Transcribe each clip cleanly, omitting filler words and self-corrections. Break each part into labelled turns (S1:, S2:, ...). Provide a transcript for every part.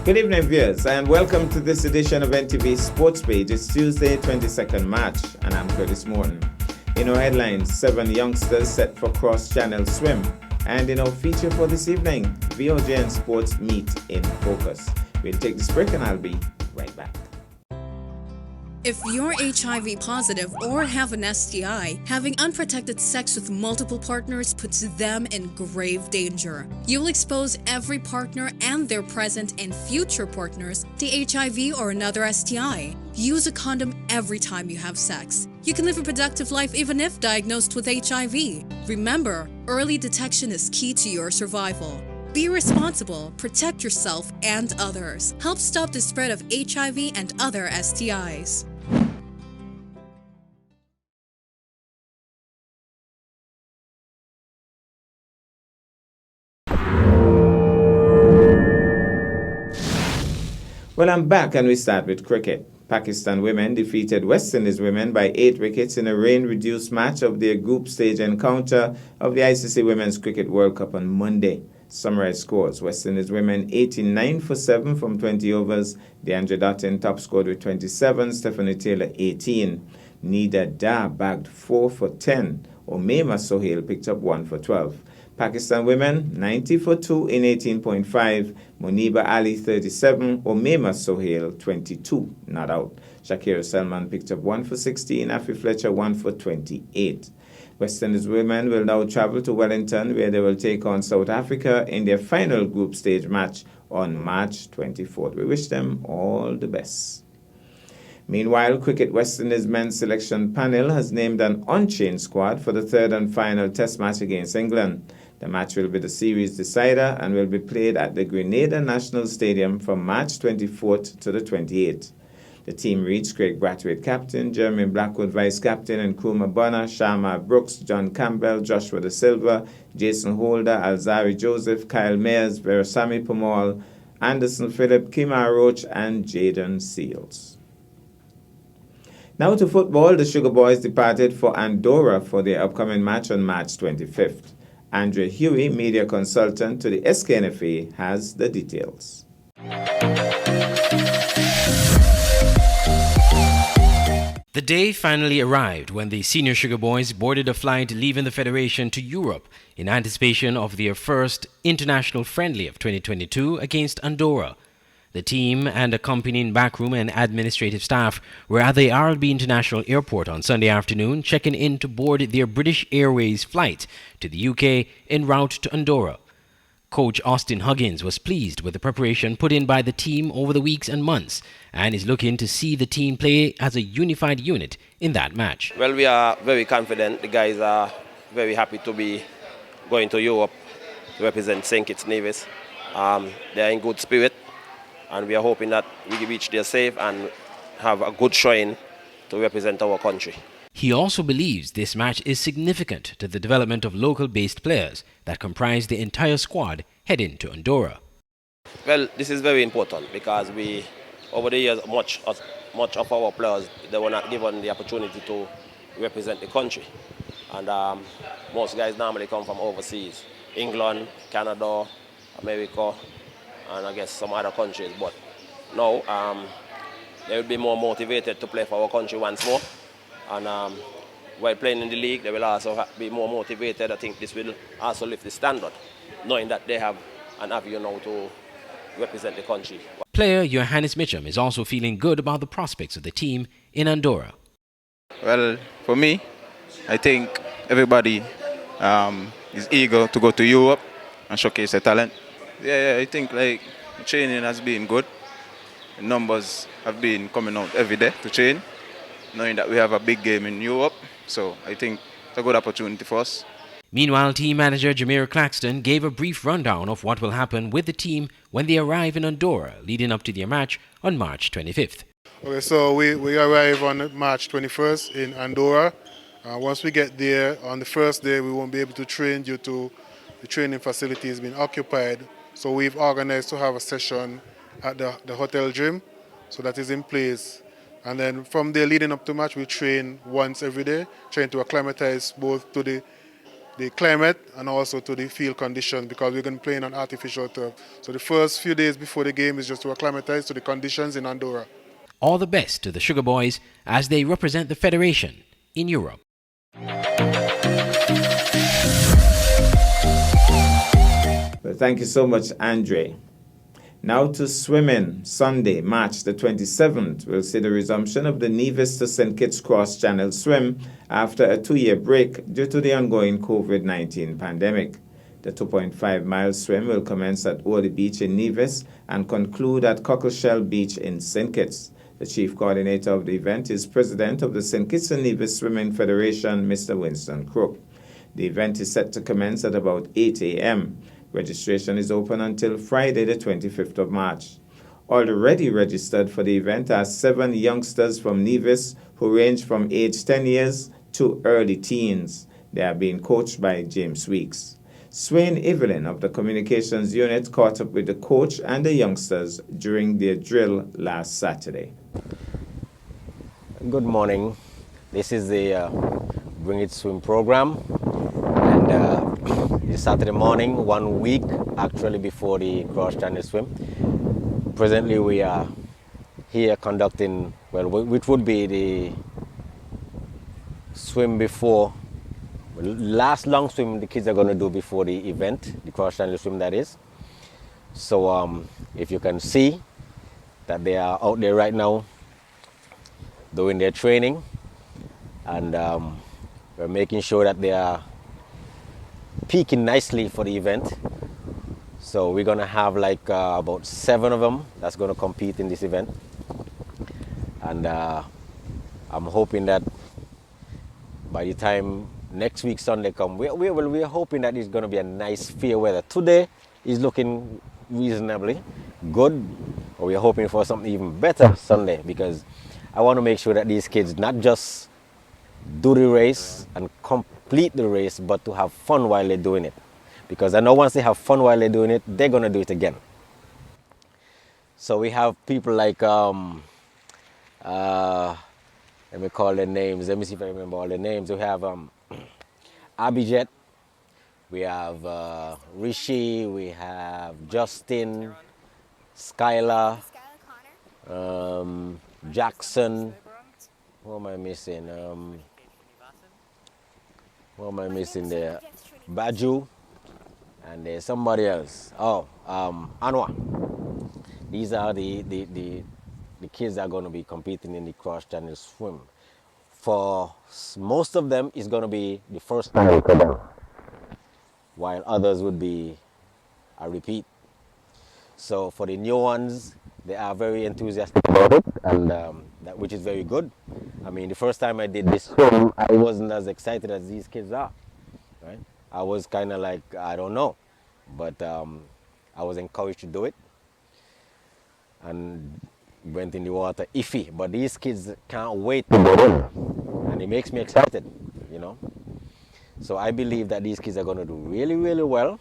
S1: Good evening, viewers, and welcome to this edition of NTV Sports Page. It's Tuesday, 22nd March, and I'm Curtis Morton. In our headlines, 7 youngsters set for cross-channel swim. And in our feature for this evening, VOJ and sports meet in focus. We'll take this break and I'll be right back.
S2: If you're HIV positive or have an STI, having unprotected sex with multiple partners puts them in grave danger. You'll expose every partner and their present and future partners to HIV or another STI. Use a condom every time you have sex. You can live a productive life even if diagnosed with HIV. Remember, early detection is key to your survival. Be responsible, protect yourself and others. Help stop the spread of HIV and other STIs.
S1: Well, I'm back and we start with cricket. Pakistan women defeated West Indies women by 8 wickets in a rain-reduced match of their group stage encounter of the ICC Women's Cricket World Cup on Monday. Summarized scores: West Indies women 89 for 7 from 20 overs. Deandra Dottin top scored with 27, Stephanie Taylor 18. Nida Da bagged 4 for 10. Umaima Sohail picked up 1 for 12. Pakistan women 90 for 2 in 18.5. Muniba Ali 37, Umaima Sohail 22, not out. Shakira Selman picked up 1 for 16, Afi Fletcher 1 for 28. West Indies women will now travel to Wellington, where they will take on South Africa in their final group stage match on March 24th. We wish them all the best. Meanwhile, Cricket West Indies men's selection panel has named an unchanged squad for the third and final test match against England. The match will be the series decider and will be played at the Grenada National Stadium from March 24th to the 28th. The team reads Craig Brathwaite captain, Jeremy Blackwood vice-captain, and Nkrumah Bonner, Sharma Brooks, John Campbell, Joshua Da Silva, Jason Holder, Alzari Joseph, Kyle Mayers, Veerasamy Permaul, Anderson Phillip, Kemar Roach, and Jaden Seals. Now to football. The Sugar Boys departed for Andorra for their upcoming match on March 25th. Andre Huey, media consultant to the SKNFA, has the details.
S3: The day finally arrived when the senior Sugar Boys boarded a flight leaving the Federation to Europe in anticipation of their first international friendly of 2022 against Andorra. The team and accompanying backroom and administrative staff were at the RLB International Airport on Sunday afternoon, checking in to board their British Airways flight to the UK en route to Andorra. Coach Austin Huggins was pleased with the preparation put in by the team over the weeks and months and is looking to see the team play as a unified unit in that match.
S4: Well, we are very confident. The guys are very happy to be going to Europe to represent St. Kitts Nevis. They are in good spirit, and we are hoping that we reach there safe and have a good showing to represent our country.
S3: He also believes this match is significant to the development of local-based players that comprise the entire squad heading to Andorra.
S4: Well, this is very important because over the years, much of our players, they were not given the opportunity to represent the country. And most guys normally come from overseas, England, Canada, America, and I guess some other countries. But now they will be more motivated to play for our country once more. And while playing in the league, they will also be more motivated. I think this will also lift the standard, knowing that they have an avenue now to represent the country.
S3: Player Johannes Mitchum is also feeling good about the prospects of the team in Andorra.
S5: Well, for me, I think everybody is eager to go to Europe and showcase their talent. Yeah, I think the training has been good. The numbers have been coming out every day to train, knowing that we have a big game in Europe. So I think it's a good opportunity for us.
S3: Meanwhile, team manager Jameer Claxton gave a brief rundown of what will happen with the team when they arrive in Andorra, leading up to their match on March 25th.
S6: Okay, so we arrive on March 21st in Andorra. Once we get there, on the first day, we won't be able to train due to the training facilities being occupied. So we've organized to have a session at the hotel gym, so that is in place. And then from there, leading up to match, we train once every day, trying to acclimatize both to the the climate and also to the field conditions, because we're going to play on artificial turf. So the first few days before the game is just to acclimatize to the conditions in Andorra.
S3: All the best to the Sugar Boys as they represent the Federation in Europe.
S1: Well, thank you so much, Andre. Now to swimming. Sunday, March the 27th, will see the resumption of the Nevis to St. Kitts Cross Channel swim after a 2-year break due to the ongoing COVID-19 pandemic. The 2.5-mile swim will commence at Orley Beach in Nevis and conclude at Cockleshell Beach in St. Kitts. The chief coordinator of the event is President of the St. Kitts and Nevis Swimming Federation, Mr. Winston Crook. The event is set to commence at about 8 a.m. Registration is open until Friday, the 25th of March. Already registered for the event are 7 youngsters from Nevis who range from age 10 years to early teens. They are being coached by James Weeks. Swain Evelyn of the Communications Unit caught up with the coach and the youngsters during their drill last Saturday.
S7: Good morning. This is the Bring It Swim program, and it's Saturday morning, 1 week actually before the Cross Channel Swim. Presently we are here conducting, well, which would be the swim before, last long swim the kids are going to do before the event, the Cross Channel Swim that is. So if you can see that they are out there right now doing their training, and we're making sure that they are peaking nicely for the event. So we're going to have like about 7 of them that's going to compete in this event, and I'm hoping that by the time next week Sunday come, we're hoping that it's going to be a nice fair weather. Today is looking reasonably good, but we're hoping for something even better Sunday, because I want to make sure that these kids not just do the race and complete the race, but to have fun while they're doing it. Because I know once they have fun while they're doing it, they're going to do it again. So we have people like, let me call their names. Let me see if I remember all their names. We have Abhijet, we have Rishi, we have Justin, Skylar, Jackson. Who am I missing? Who am I missing there? Baju, and there's somebody else. Oh, Anwar. These are the kids that are going to be competing in the Cross Channel Swim. For most of them, it's going to be the first time for them, while others would be a repeat. So for the new ones, they are very enthusiastic about it, and which is very good. I mean, the first time I did this swim, I wasn't as excited as these kids are, right? I was kind of like, I don't know, but I was encouraged to do it, and went in the water iffy. But these kids can't wait to go in, and it makes me excited, you know. So I believe that these kids are going to do really, really well,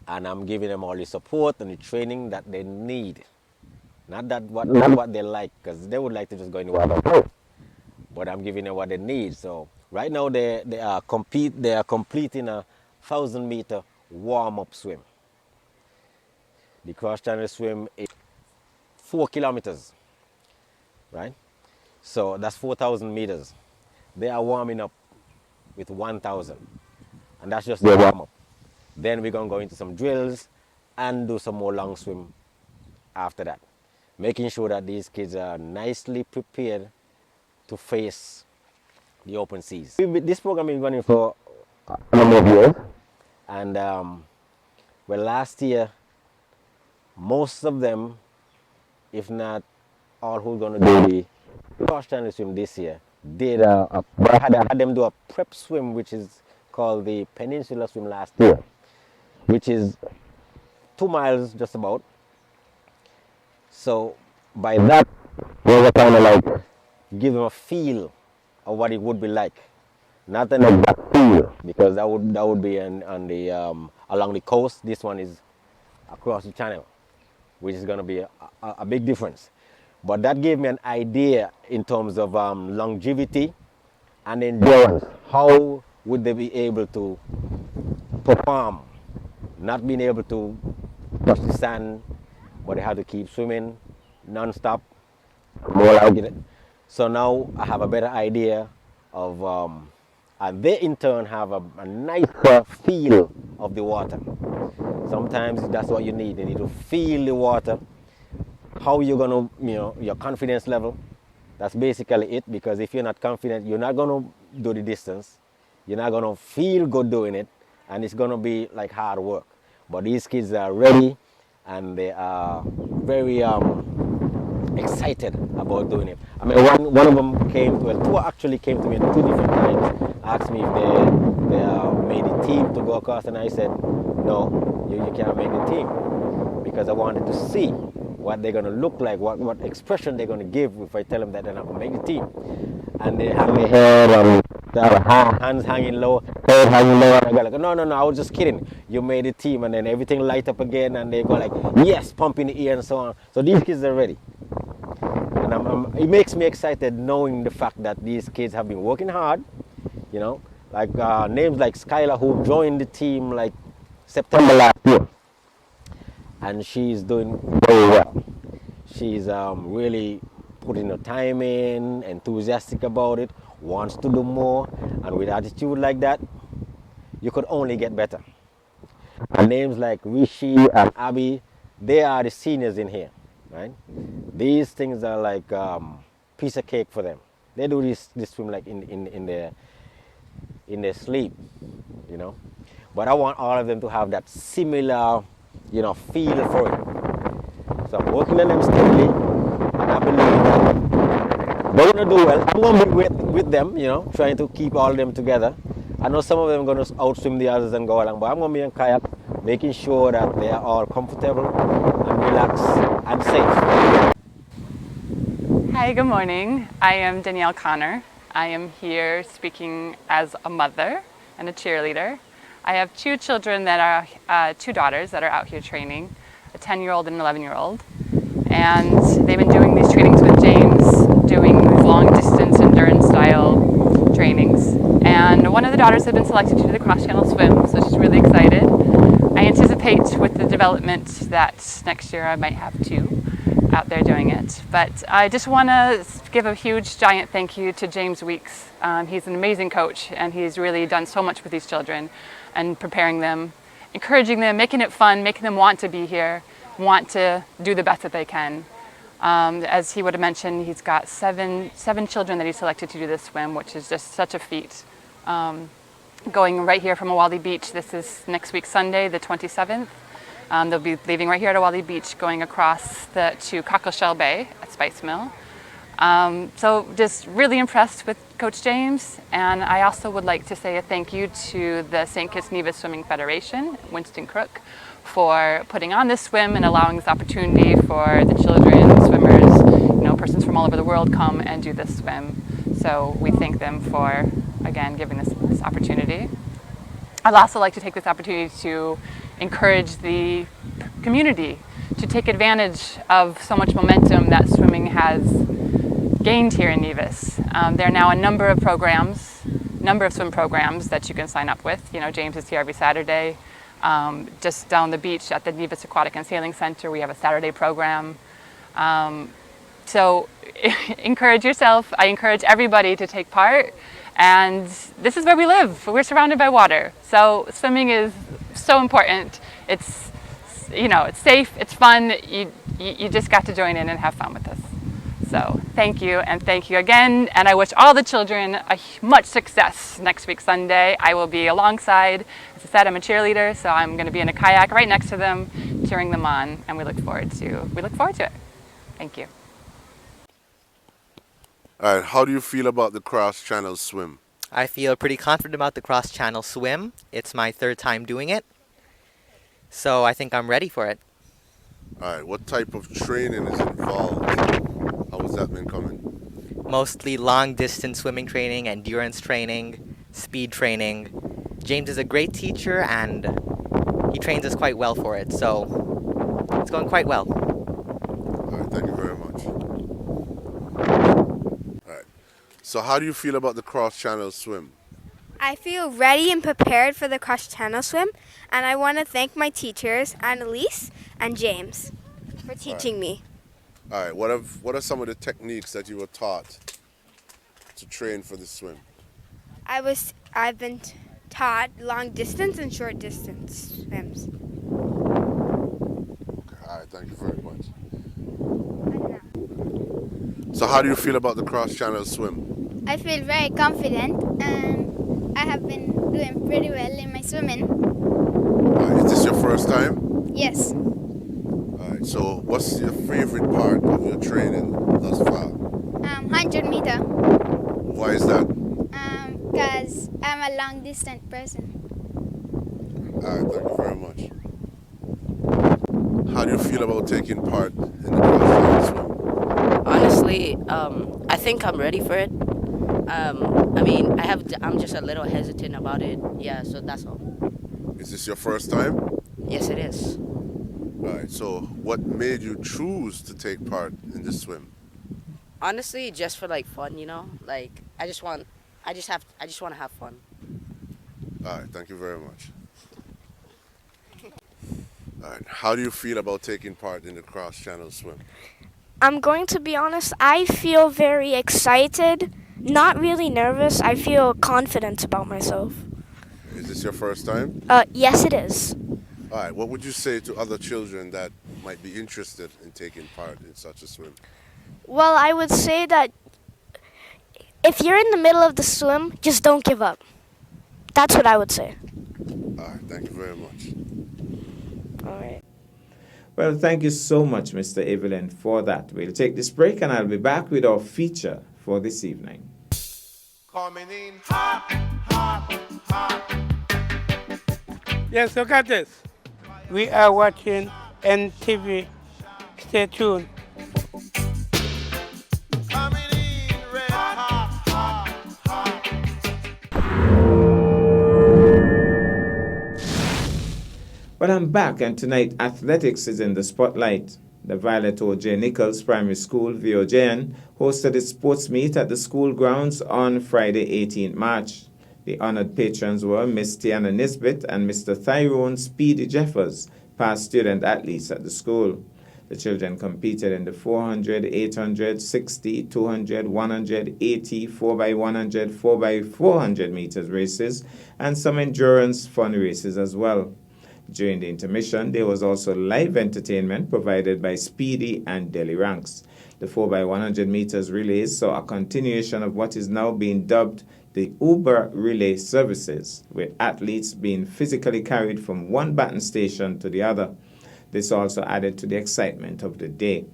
S7: and I'm giving them all the support and the training that they need. Not what they like, because they would like to just go in the water, but I'm giving them what they need. So right now they are completing a 1,000-meter warm-up swim. The Cross Channel Swim is 4 kilometers, right? So that's 4,000 meters. They are warming up with 1,000, and that's just the warm-up. Then we're going to go into some drills and do some more long swim after that, making sure that these kids are nicely prepared to face the open seas. This program is running for a number of years, and well, last year, most of them, if not all who are going to do the Cross Channel Swim this year, did I had them do a prep swim, which is called the Peninsula Swim last year, which is 2 miles just about. So by that, we were kind of like give them a feel of what it would be like, not an exact feel, because that would be on the along the coast. This one is across the channel, which is going to be a big difference. But that gave me an idea in terms of longevity and endurance, how would they be able to perform, not being able to touch the sand, but they had to keep swimming non-stop. More like it. So now I have a better idea of, and they in turn have a nicer feel of the water. Sometimes that's what you need. You need to feel the water. How you're gonna, your confidence level. That's basically it, because if you're not confident, you're not gonna do the distance. You're not gonna feel good doing it, and it's gonna be like hard work. But these kids are ready, and they are very excited about doing it. I mean, one of them two actually came to me at 2 different times, asked me if they made the team to go across, and I said, no, you can't make the team, because I wanted to see what they're going to look like, what expression they're going to give if I tell them that they're not going to make the team. And they have their head, hands hanging low, head hanging low, and I go like, no, I was just kidding. You made the team, and then everything light up again, and they go like, yes, pump in the ear and so on. So these kids are ready. And it makes me excited knowing the fact that these kids have been working hard, like names like Skylar, who joined the team like September last year. And she's doing very well. She's really putting her time in, enthusiastic about it, wants to do more, and with attitude like that, you could only get better. And names like Rishi and Abby, they are the seniors in here, right? These things are like piece of cake for them. They do this swim like in their sleep, But I want all of them to have that similar, feel for it. So I'm working on them steadily, and I believe that they're gonna do well. I'm gonna be with them, trying to keep all of them together. I know some of them are gonna outswim the others and go along, but I'm gonna be in kayak, making sure that they are all comfortable and relaxed and safe.
S8: Hi, good morning. I am Danielle Connor. I am here speaking as a mother and a cheerleader. I have 2 children that are, 2 daughters that are out here training, a 10-year-old and an 11-year-old. And they've been doing these trainings with James, doing these long distance endurance style trainings. And one of the daughters has been selected to do the cross-channel swim, so she's really excited. I anticipate with the development that next year I might have 2 out there doing it. But I just want to give a huge, giant thank you to James Weeks. He's an amazing coach, and he's really done so much with these children and preparing them, encouraging them, making it fun, making them want to be here, want to do the best that they can. As he would have mentioned, he's got seven children that he selected to do this swim, which is just such a feat. Going right here from Awali Beach, this is next week Sunday, the 27th. They'll be leaving right here at Awali Beach, going across to Cockleshell Bay at Spice Mill. So just really impressed with Coach James, and I also would like to say a thank you to the St. Kitts Nevis Swimming Federation, Winston Crook, for putting on this swim and allowing this opportunity for the children, swimmers, persons from all over the world come and do this swim. So we thank them for, again, giving this opportunity. I'd also like to take this opportunity to encourage the community to take advantage of so much momentum that swimming has gained here in Nevis. There are now a number of swim programs that you can sign up with. James is here every Saturday. Just down the beach at the Nevis Aquatic and Sailing Center, we have a Saturday program. So encourage yourself. I encourage everybody to take part. And this is where we live. We're surrounded by water. So swimming is so important. It's safe, it's fun. You just got to join in and have fun with us. So thank you, and thank you again. And I wish all the children much success next week Sunday. I will be alongside. As I said, I'm a cheerleader, so I'm going to be in a kayak right next to them, cheering them on, and we look forward to it. Thank you.
S9: All right, how do you feel about the cross-channel swim?
S10: I feel pretty confident about the cross-channel swim. It's my 3rd time doing it, so I think I'm ready for it.
S9: All right, what type of training is involved? How has that been coming?
S10: Mostly long-distance swimming training, endurance training, speed training. James is a great teacher, and he trains us quite well for it, so it's going quite well.
S9: All right, thank you very much. All right, so how do you feel about the cross-channel swim?
S11: I feel ready and prepared for the cross-channel swim, and I want to thank my teachers, Annalise and James, for teaching me.
S9: All right, what are some of the techniques that you were taught to train for the swim?
S11: I've been taught long distance and short distance swims.
S9: All right, thank you very much. So how do you feel about the cross-channel swim?
S12: I feel very confident and I have been doing pretty well in my swimming.
S9: Is this your first time?
S12: Yes.
S9: All right, so what's your favorite part of your training thus far?
S12: 100 meter.
S9: Why is that?
S12: Because I'm a long distance person.
S9: All right, thank you very much. How do you feel about taking part in the cross-channel swim?
S13: Honestly, I think I'm ready for it. I'm just a little hesitant about it. Yeah, so that's all.
S9: Is this your first time?
S13: Yes, it is.
S9: All right, so what made you choose to take part in this swim?
S13: Honestly, just for like fun, you know? Like I just want to have fun.
S9: All right, thank you very much. All right, how do you feel about taking part in the cross-channel swim?
S14: I'm going to be honest, I feel very excited, not really nervous. I feel confident about myself.
S9: Is this your first time?
S14: Yes, it is.
S9: All right, what would you say to other children that might be interested in taking part in such a swim?
S14: Well, I would say that if you're in the middle of the swim, just don't give up. That's what I would say.
S9: All right, thank you very much.
S14: All right.
S1: Well, thank you so much, Mr. Evelyn, for that. We'll take this break and I'll be back with our feature for this evening.
S15: Coming in hot, hot, hot. Yes, look at this. We are watching NTV. Stay tuned. Coming in red hot, hot, hot.
S1: Well, I'm back, and tonight athletics is in the spotlight. The Violet O.J. Nichols Primary School, VOJN, hosted its sports meet at the school grounds on Friday, 18th March. The honored patrons were Miss Tiana Nisbet and Mr. Tyrone Speedy Jeffers, past student athletes at the school. The children competed in the 400, 800, 60, 200, 100, 80, 4x100, 4x400 meters races, and some endurance fun races as well. During the intermission, there was also live entertainment provided by Speedy and Deli Ranks. The 4x100 meters relays saw a continuation of what is now being dubbed the Uber relay services, with athletes being physically carried from one baton station to the other. This also added to the excitement of the day.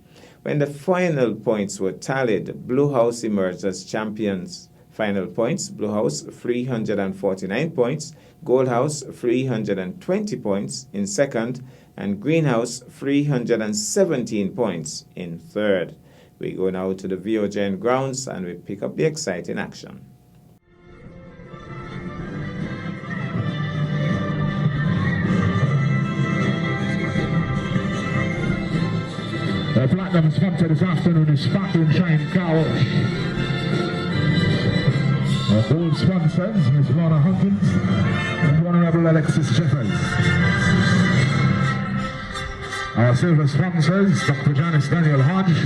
S1: When the final points were tallied, Blue House emerged as champions. Final points, Blue House 349 points, Gold House 320 points in second, and Green House 317 points in third. We go now to the VOJN grounds and we pick up the exciting action.
S16: The platinum sponsor this afternoon is Sparkling Shine Car Wash. Our gold sponsors, Ms. Lorna Hunkins and Honorable Alexis Jeffers. Our silver sponsors, Dr. Janice Daniel Hodge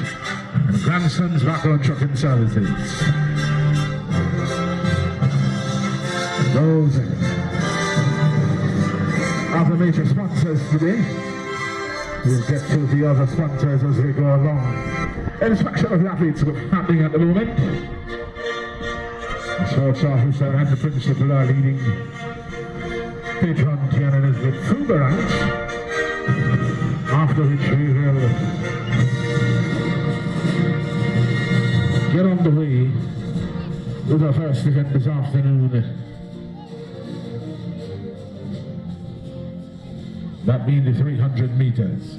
S16: and Grandson's Background Trucking Services. Those are the major sponsors today. We'll get to the other sponsors as we go along. Inspection of the athletes happening at the moment. The sports officer and the principal are leading patron Tiana Nisbet through the ranks, after which we will get on the way with our first event this afternoon. That being the 300 meters.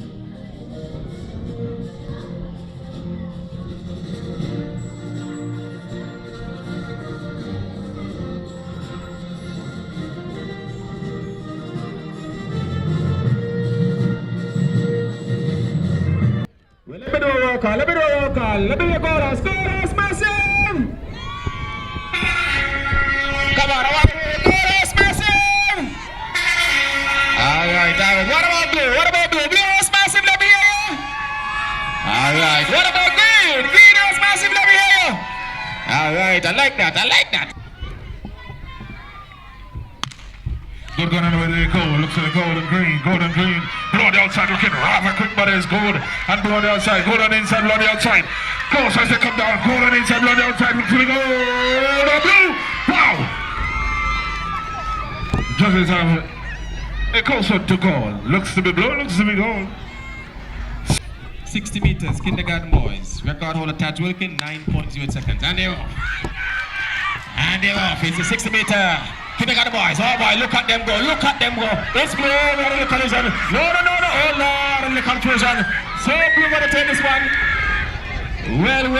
S16: Well, let me do a roll call, let me go to score house, massive! Come on, I want to hear
S17: blue? What about blue? Blue house massive, let me hear you. All right. What about green? Green house massive, let me hear you. All right. I like that. I like that. Good going on the way they go. Looks like gold and green. Gold and green. Blue on the outside looking rather quick, but it's gold. And blue on the outside. Gold on the inside. Blue on the outside. Gold as they come down. Gold on the inside. Blue on the outside. Looks like gold and blue. Wow. Judges have a closer to gold. Looks to be blue. Looks to be gold. 60 meters. Kindergarten boys. Record holder Taj Wilkin. 9.08 seconds. And they're off. And they're off. It's a 60 meter. Kindergarten boys, oh boy, look at them go, look at them go. It's blue, we're in the collision. No, oh Lord, in the confusion. So blue gonna take this one. Well.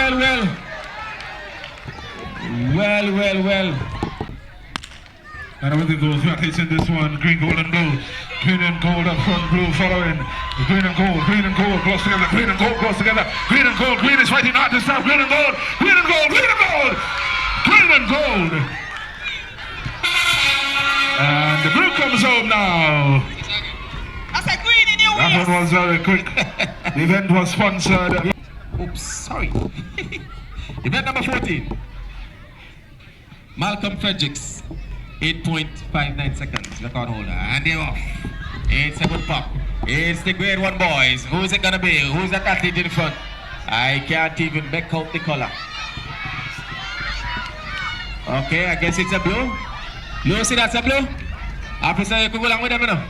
S17: And with the goals, we are taking this one. Green, gold, and blue. Green and gold up front, blue following. Green and gold close together. Green and gold close together. Green and gold, green is fighting hard to stop. Green and gold, green and gold, green and gold. Green and gold. And the blue comes home now.
S18: I said green in your
S17: That one was very quick. The event was sponsored.
S18: Oops, sorry. Event number 14. Malcolm Fredericks, 8.59 seconds, record holder. And they're off. It's a good pop. It's the grade 1 boys. Who's it gonna be? Who's that athlete in front? I can't even make out the color. Okay, I guess it's a blue. You see that's a blue? Officer, you can go along with them, you know?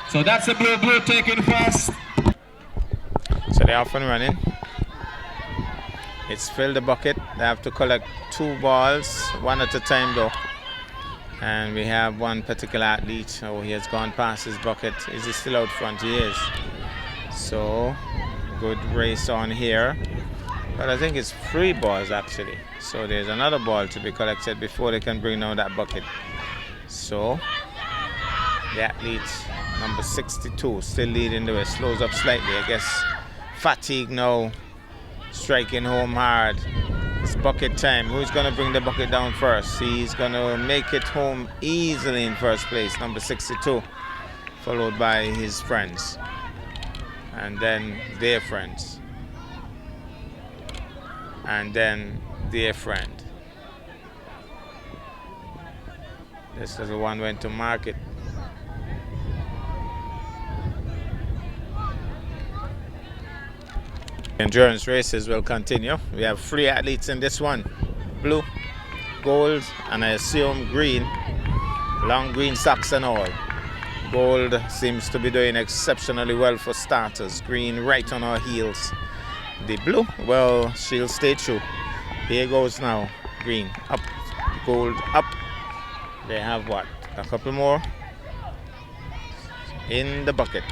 S18: So that's a blue taking first.
S1: So they're off and running. It's filled the bucket. They have to collect 2 balls, one at a time though. And we have one particular athlete. Oh, he has gone past his bucket. Is he still out front? He is. So, good race on here. But I think it's 3 balls actually. So there's another ball to be collected before they can bring down that bucket. So the athlete number 62 still leading the way, slows up slightly. I guess fatigue now, striking home hard. It's bucket time. Who's gonna bring the bucket down first? He's gonna make it home easily in first place, number 62, followed by his friends and then their friends. And then their friend. This little one went to market. Endurance races will continue. We have 3 athletes in this one. Blue, gold, and I assume green. Long green socks and all. Gold seems to be doing exceptionally well for starters. Green right on our heels. The blue, well, she'll stay true. Here goes now. Green, up. Gold, up. They have what? A couple more. In the bucket.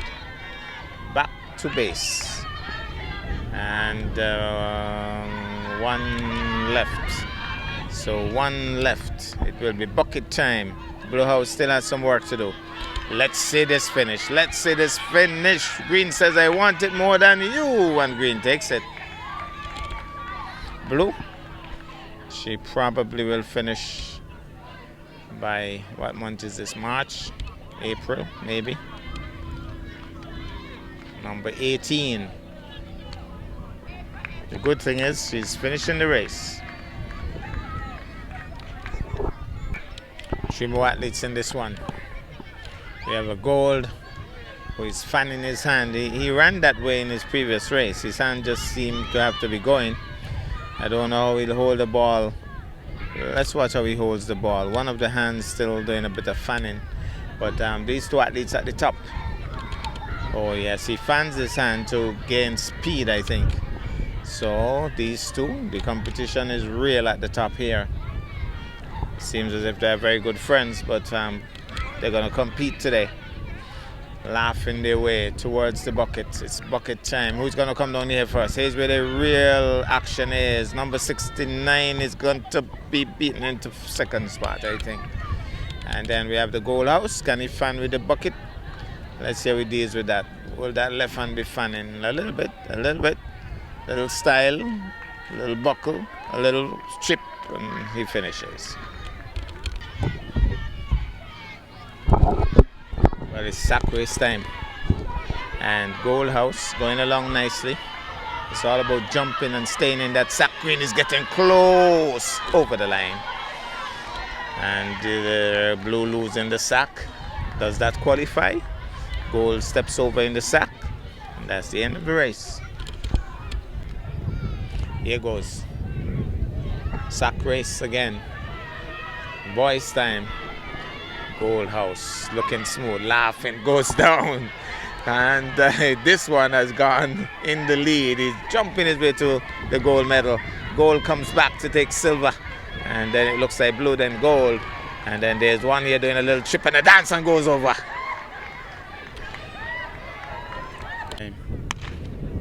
S1: Back to base. And 1 left. So 1 left. It will be bucket time. Blue House still has some work to do. Let's see this finish. Let's see this finish. Green says, I want it more than you. And Green takes it. Blue. She probably will finish by, what month is this? March? April, maybe. Number 18. The good thing is she's finishing the race. 3 more athletes in this one. We have a gold who is fanning his hand. He ran that way in his previous race. His hand just seemed to have to be going. I don't know how he'll hold the ball. Let's watch how he holds the ball. One of the hands still doing a bit of fanning. But these 2 athletes at the top. Oh yes, he fans his hand to gain speed, I think. So these 2, the competition is real at the top here. It seems as if they're very good friends, but they're going to compete today. Laughing their way towards the bucket. It's bucket time. Who's going to come down here first? Here's where the real action is. Number 69 is going to be beaten into 2nd spot, I think. And then we have the goal house. Can he fan with the bucket? Let's see how he deals with that. Will that left hand be fanning? A little bit, a little bit. A little style, a little buckle, a little chip, and he finishes. Well, it's sack race time. And Goal House going along nicely. It's all about jumping and staying in that sack. Green is getting close over the line. And the blue losing the sack. Does that qualify? Goal steps over in the sack. And that's the end of the race. Here goes. Sack race again. Boys time. Goal House looking smooth, laughing, goes down. And this one has gone in the lead. He's jumping his way to the gold medal. Gold comes back to take silver. And then it looks like blue, then gold. And then there's one here doing a little trip and a dance and goes over.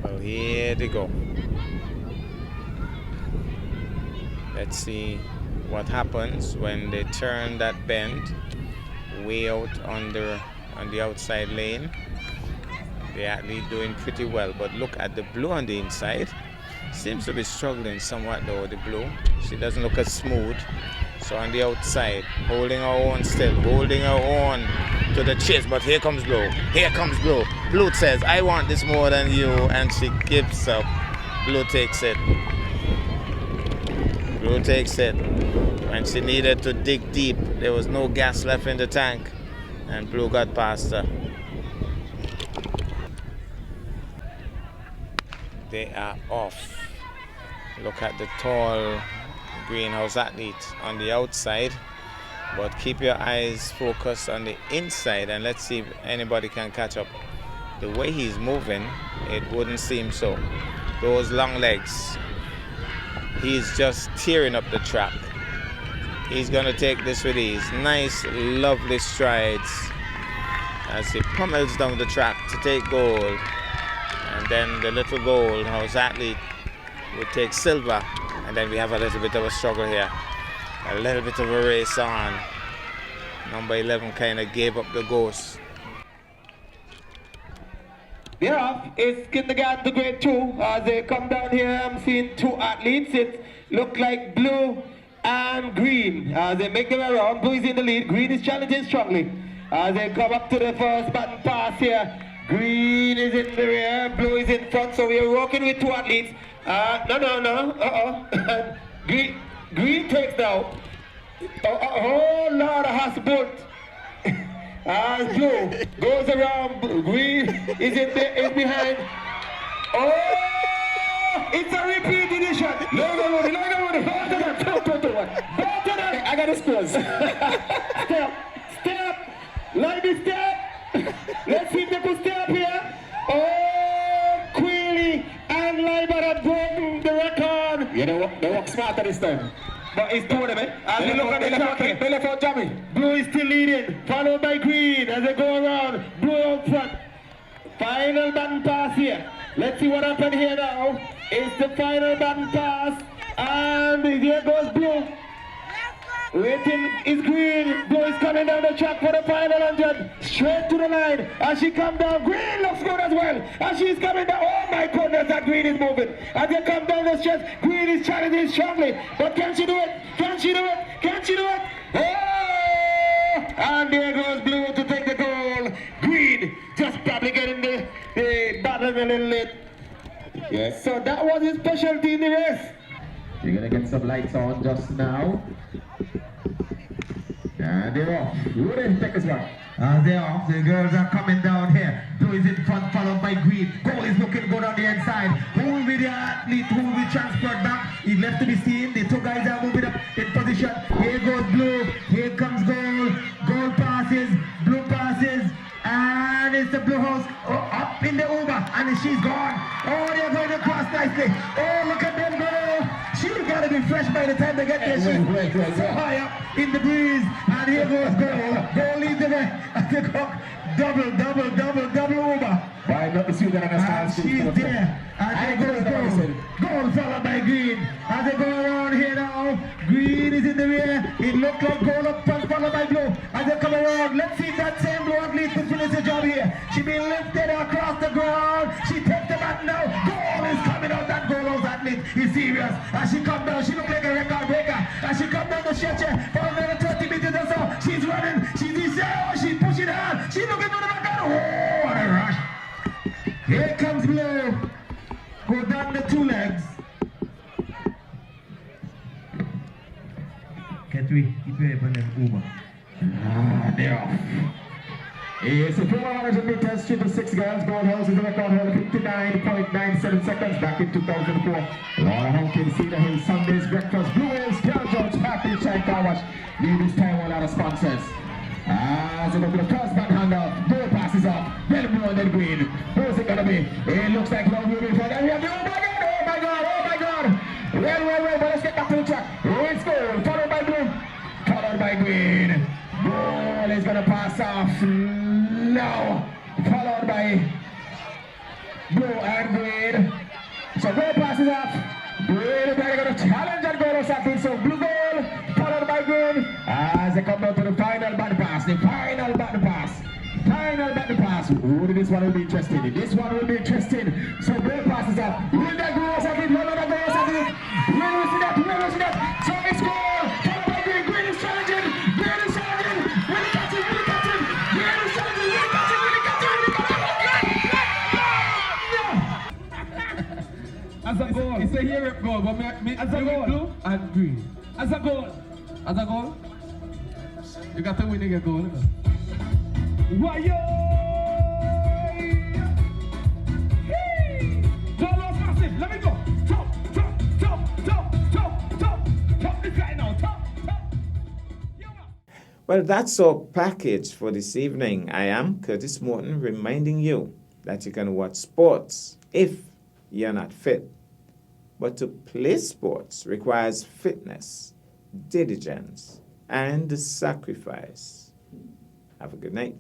S1: Well, here they go. Let's see what happens when they turn that bend way out on the outside lane. The athlete doing pretty well, but look at the blue on the inside. Seems to be struggling somewhat though, the blue. She doesn't look as smooth. So on the outside, holding her own still, holding her own to the chase, but here comes blue. Here comes blue. Blue says, I want this more than you, and she gives up. Blue takes it. Blue takes it. When she needed to dig deep, there was no gas left in the tank, and blue got past her. They are off. Look at the tall greenhouse athlete on the outside, but keep your eyes focused on the inside and let's see if anybody can catch up. The way he's moving, it wouldn't seem so. Those long legs, he's just tearing up the track. He's gonna take this with ease. Nice, lovely strides as he pummels down the track to take gold. And then the little gold house athlete would take silver. And then we have a little bit of a struggle here. A little bit of a race on. Number 11 kind of gave up the ghost.
S17: They're off. It's kindergarten to grade 2. As they come down here, I'm seeing 2 athletes. It look like blue and green. As they make their way around, blue is in the lead. Green is challenging strongly. As they come up to the first button pass here. Green is in the rear, blue is in front, so we are working with 2 athletes. Green takes down. Oh Lord, a hospital. As blue goes around, green is behind. Oh, it's a repeat edition. No, I got a scores. Step, let me step. Let's see if they can stay up here. Oh, Queely and Leiber have broken the record. Yeah, they walk smarter this time. But it's 2 of them, eh? As we look at the track, belly for Jamie. Blue is still leading, followed by green as they go around. Blue out front. Final button pass here. Let's see what happened here now. It's the final button pass. And here goes blue. Waiting is green. Blue is coming down the track for the final 100. Straight to the line. As she comes down, green looks good as well. As she's coming down, oh my goodness, that green is moving. As they come down the stretch, green is challenging strongly. But can she do it? Can she do it? Can she do it? Oh! And there goes blue to take the goal. Green just probably getting the battle a little late. Yes. So that was his specialty in the race.
S16: You're gonna get some lights on just now. And they're off. Who didn't take this one? They're off. The girls are coming down here. Blue is in front, followed by green. Goal is looking good on the inside. Who will be the athlete? Who will be transferred back? He's left to be seen. The 2 guys are moving up in position. Here goes blue. Here comes goal. Goal passes. Blue passes. And it's the blue house up in the Uber. And she's gone. Oh, they're going across nicely. Oh, look at them go. She's got to be fresh by the time they get there. She's so high up in the breeze. And here goes goal. Goal leads the way. And they go double Uber.
S17: Why not the suit that
S16: and she's there. And there goes goal. Goal followed by green. As they go around here now, green is in the rear. It looked like goal up front followed by blue. As they come around, let's see if that same blue athlete can finish the job here. She been lifted across the ground. She takes the bat now. Goal is coming out. That goal house athlete is serious. As she come down, she look like a record breaker. As she come down the stretch for another 30 meters or so, she's running. She's pushing hard. She looking for the back. Oh, what a rush. Here comes Blue. Go down the two legs. Ketri, keep your eye on them over. They're off. It's a 400 meters to the 6 girls. Gold House is the record holder, 59.97 seconds back in 2004. Laura Hawkins, Cedar Hill, Sunday's Breakfast, Blue Hills, Carol George, Package, Shine Car Wash. Need this time a lot of sponsors. As they go to the first back handoff, goal passes off, then blue and then green. Who's it gonna be? It looks like long moving for them. We have the oh my god. Well, but let's get back to the track. It's goal, followed by blue, followed by green. Ball is gonna pass off now, followed by blue and green. So goal passes off. Green is gonna challenge and goal or something. So blue goal, followed by green. As they come down to the final button pass. Ooh, this one will be interesting. So goal passes off. Will that goal or something? No, that goal or something. Where is that? So it's goal, followed by green. Green is challenging. Will he catch him? Green is challenging. Will he catch him?
S17: As a goal. It's a hero goal, but me as a goal. Blue and green. As a goal. You got to win a goal. Why yo? Hey! Goal was massive. Let me go. Top. This guy now. Top.
S1: Well, that's our package for this evening. I am Curtis Morton, reminding you that you can watch sports if you're not fit. But to play sports requires fitness, diligence, and sacrifice. Have a good night.